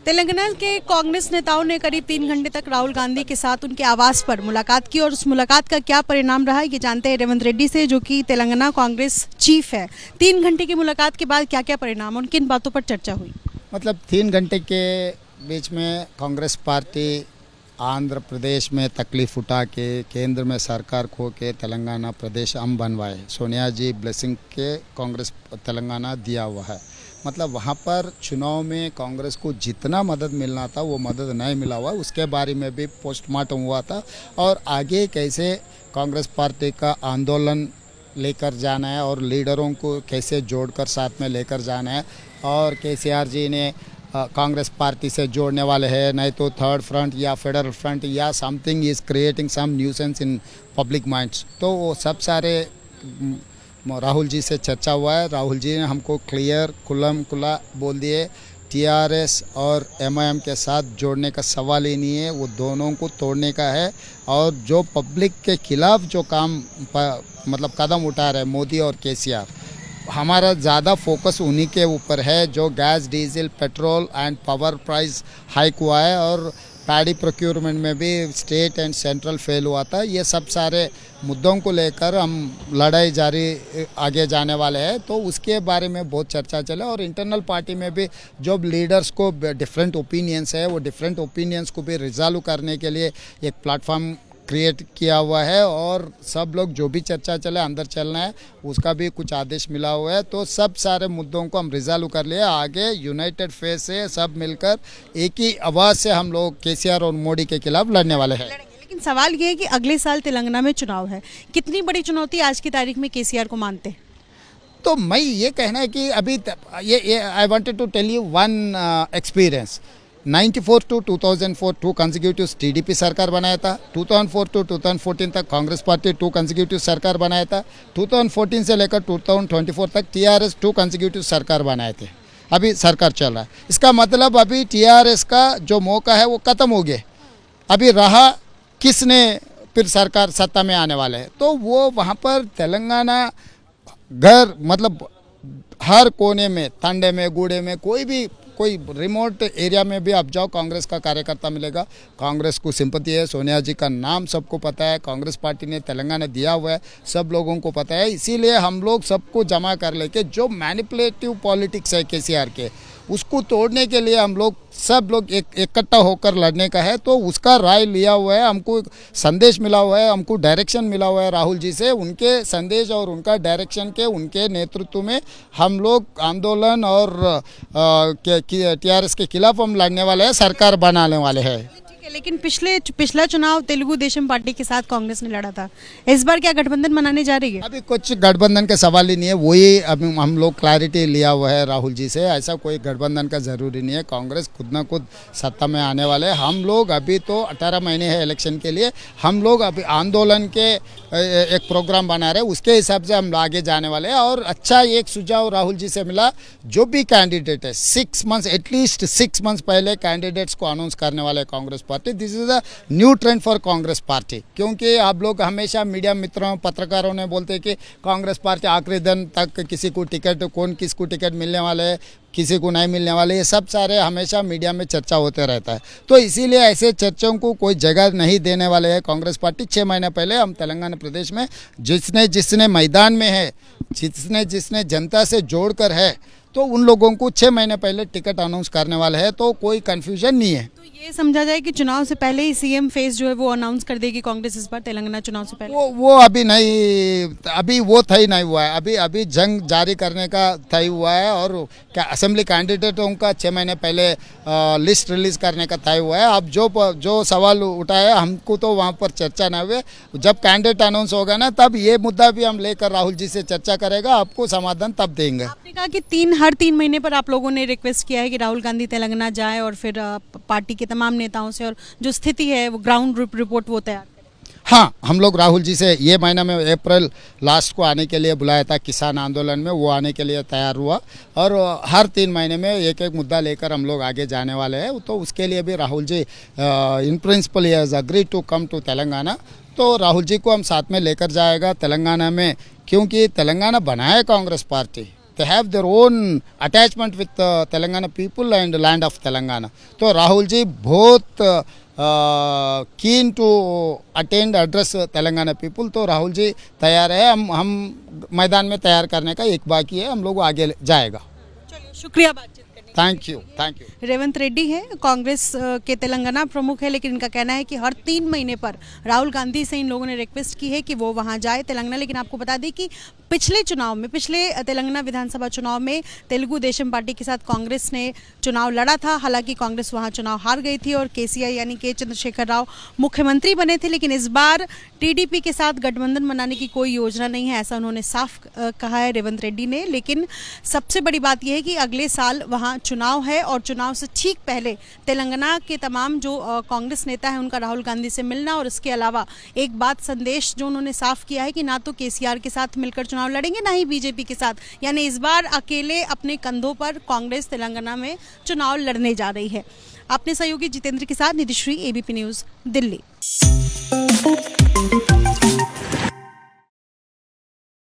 तेलंगाना के कांग्रेस नेताओं ने करीब 3 घंटे तक राहुल गांधी के साथ उनके आवास पर मुलाकात की और उस मुलाकात का क्या परिणाम रहा ये जानते हैं रेवंत रेड्डी से, जो कि तेलंगाना कांग्रेस चीफ है। 3 घंटे की मुलाकात के बाद क्या क्या परिणाम और किन बातों पर चर्चा हुई? मतलब 3 घंटे के बीच में कांग्रेस पार्टी आंध्र प्रदेश में तकलीफ उठा के केंद्र में सरकार खो के तेलंगाना प्रदेश हम बनवाए। सोनिया जी ब्लेसिंग के कांग्रेस तेलंगाना दिया हुआ है। मतलब वहाँ पर चुनाव में कांग्रेस को जितना मदद मिलना था वो मदद नहीं मिला हुआ। उसके बारे में भी पोस्टमार्टम हुआ था और आगे कैसे कांग्रेस पार्टी का आंदोलन लेकर जाना है और लीडरों को कैसे जोड़कर साथ में लेकर जाना है। और केसीआर जी ने कांग्रेस पार्टी से जोड़ने वाले हैं, नहीं तो थर्ड फ्रंट या फेडरल फ्रंट या something is creating some nuisance in public minds. तो वो सब सारे राहुल जी से चर्चा हुआ है। राहुल जी ने हमको क्लियर खुल्लम खुला बोल दिए टीआरएस और एमआईएम के साथ जोड़ने का सवाल ही नहीं है, वो दोनों को तोड़ने का है। और जो पब्लिक के खिलाफ जो काम मतलब कदम उठा रहे मोदी और केसीआर, हमारा ज़्यादा फोकस उन्हीं के ऊपर है। जो gas diesel petrol and power price hike हुआ है और पैडी प्रोक्योरमेंट में भी स्टेट एंड सेंट्रल फेल हुआ था, ये सब सारे मुद्दों को लेकर हम लड़ाई जारी आगे जाने वाले हैं। तो उसके बारे में बहुत चर्चा चले और इंटरनल पार्टी में भी जो लीडर्स को डिफरेंट ओपिनियंस है वो डिफरेंट ओपिनियंस को भी रिजॉल्व करने के लिए एक प्लेटफॉर्म क्रिएट किया हुआ है। और सब लोग जो भी चर्चा चले अंदर चलना है उसका भी कुछ आदेश मिला हुआ है। तो सब सारे मुद्दों को हम रिजॉल्व कर लिए, आगे यूनाइटेड फेस से सब मिलकर एक ही आवाज़ से हम लोग केसीआर और मोदी के खिलाफ लड़ने वाले हैं। लेकिन सवाल ये है कि अगले साल तेलंगाना में चुनाव है, कितनी बड़ी चुनौती आज की तारीख में केसीआर को मानते हैं? तो मैं ये कहना है कि अभी ये I wanted to tell you one experience. 94 to 2004 2 consecutive TDP सरकार बनाया था। 2004 to 2014 तक कांग्रेस पार्टी 2 कंसेक्यूटिव सरकार बनाया था। 2014 से लेकर 2024 तक टीआरएस 2 कंसेक्यूटिव सरकार बनाए थे। अभी सरकार चल रहा है, इसका मतलब अभी टीआरएस का जो मौका है वो ख़त्म हो गया। अभी रहा किसने फिर सरकार सत्ता में आने वाले हैं। तो वो वहाँ पर तेलंगाना घर मतलब हर कोने में, तांडे में, गूड़े में, कोई रिमोट एरिया में भी आप जाओ कांग्रेस का कार्यकर्ता मिलेगा। कांग्रेस को सिंपैथी है, सोनिया जी का नाम सबको पता है, कांग्रेस पार्टी ने तेलंगाना दिया हुआ है, सब लोगों को पता है। इसीलिए हम लोग सबको जमा कर लेके जो मैनिपुलेटिव पॉलिटिक्स है केसीआर के, उसको तोड़ने के लिए हम लोग सब लोग इकट्ठा होकर लड़ने का है। तो उसका राय लिया हुआ है, हमको संदेश मिला हुआ है, हमको डायरेक्शन मिला हुआ है राहुल जी से। उनके संदेश और उनका डायरेक्शन के उनके नेतृत्व में हम लोग आंदोलन और टीआरएस के खिलाफ हम लड़ने वाले हैं, सरकार बनाने वाले हैं। लेकिन पिछला चुनाव तेलुगु देशम पार्टी के साथ कांग्रेस ने लड़ा था, इस बार क्या गठबंधन बनाने जा रही है? अभी कुछ गठबंधन का सवाल ही नहीं है, वही अभी हम लोग क्लैरिटी लिया हुआ है राहुल जी से। ऐसा कोई गठबंधन का ज़रूरी नहीं है, कांग्रेस खुद ना खुद सत्ता में आने वाले हैं। हम लोग अभी तो 18 महीने हैं इलेक्शन के लिए, हम लोग अभी आंदोलन के एक प्रोग्राम बना रहे हैं, उसके हिसाब से हम आगे जाने वाले हैं। और अच्छा एक सुझाव राहुल जी से मिला, जो भी कैंडिडेट है 6 मंथ्स एटलीस्ट 6 मंथ्स पहले कैंडिडेट्स को अनाउंस करने वाले Congress party. This is a new trend for Congress party, क्योंकि आप लोग हमेशा मीडिया मित्रों पत्रकारों ने बोलते हैं कि कांग्रेस पार्टी आखिरी दिन तक किसी को टिकट, कौन किसको टिकट मिलने वाले है, किसी को नहीं मिलने वाले, ये सब सारे हमेशा मीडिया में चर्चा होते रहता है। तो इसीलिए ऐसे चर्चाओं को कोई जगह नहीं देने वाले हैं कांग्रेस पार्टी। 6 महीने पहले हम तेलंगाना प्रदेश में जिसने मैदान में है, जिसने जनता से जोड़कर है, तो उन लोगों को 6 महीने पहले टिकट अनाउंस करने वाले हैं। तो कोई कन्फ्यूजन नहीं है। ये समझा जाए कि चुनाव से पहले ही सीएम फेस जो है वो अनाउंस कर देगी कांग्रेस इस बार तेलंगाना चुनाव से पहले? वो अभी नहीं, अभी वो तय नहीं हुआ है। अभी जंग जारी करने का तय हुआ है और क्या असेंबली कैंडिडेटों का 6 महीने पहले लिस्ट रिलीज करने का तय हुआ है। अब जो सवाल उठाया हमको तो वहाँ पर चर्चा न हुए, जब कैंडिडेट अनाउंस होगा ना तब ये मुद्दा भी हम लेकर राहुल जी से चर्चा करेगा, आपको समाधान तब देंगे। आपने कहा कि हर 3 महीने पर आप लोगों ने रिक्वेस्ट किया है कि राहुल गांधी तेलंगाना जाए और फिर पार्टी के तमाम नेताओं से और जो स्थिति है वो ग्राउंड रिपोर्ट वो तैयार करें। हाँ, हम लोग राहुल जी से ये महीना में अप्रैल लास्ट को आने के लिए बुलाया था किसान आंदोलन में, वो आने के लिए तैयार हुआ। और हर 3 महीने में एक मुद्दा लेकर हम लोग आगे जाने वाले हैं। तो उसके लिए भी Rahul ji in principle has agreed to come to Telangana. तो राहुल जी को हम साथ में लेकर जाएगा तेलंगाना में, क्योंकि तेलंगाना बनाए Congress party, they have their own attachment with Telangana people and land of Telangana. तो राहुल जी बहुत keen to attend address Telangana people. तो राहुल जी तैयार है. हम मैदान में तैयार करने का एक बाकी है. हम लोग आगे जाएगा. चलिए, शुक्रिया बातचीत करने के लिए. Thank you. रेवंत रेड्डी है, कांग्रेस के तेलंगाना प्रमुख है, लेकिन इनका कहना है कि हर 3 महीने पर राहुल गांधी से इन लोगों ने रिक्वेस्ट की है कि वो वहां जाए तेलंगाना. लेकिन आपको बता दें कि पिछले तेलंगाना विधानसभा चुनाव में तेलुगु देशम पार्टी के साथ कांग्रेस ने चुनाव लड़ा था. हालांकि कांग्रेस वहां चुनाव हार गई थी और केसीआई यानी के चंद्रशेखर राव मुख्यमंत्री बने थे. लेकिन इस बार टीडीपी के साथ गठबंधन बनाने की कोई योजना नहीं है, ऐसा उन्होंने साफ कहा है रेवंत रेड्डी ने. लेकिन सबसे बड़ी बात यह है कि अगले साल वहां चुनाव है और चुनाव से ठीक पहले तेलंगाना के तमाम जो कांग्रेस नेता हैं उनका राहुल गांधी से मिलना. और इसके अलावा एक बात संदेश जो उन्होंने साफ किया है कि ना तो केसीआर के साथ मिलकर चुनाव लड़ेंगे ना ही बीजेपी के साथ. यानी इस बार अकेले अपने कंधों पर कांग्रेस तेलंगाना में चुनाव लड़ने जा रही है. अपने सहयोगी जितेंद्र के साथ निधिश्री, एबीपी न्यूज़, दिल्ली.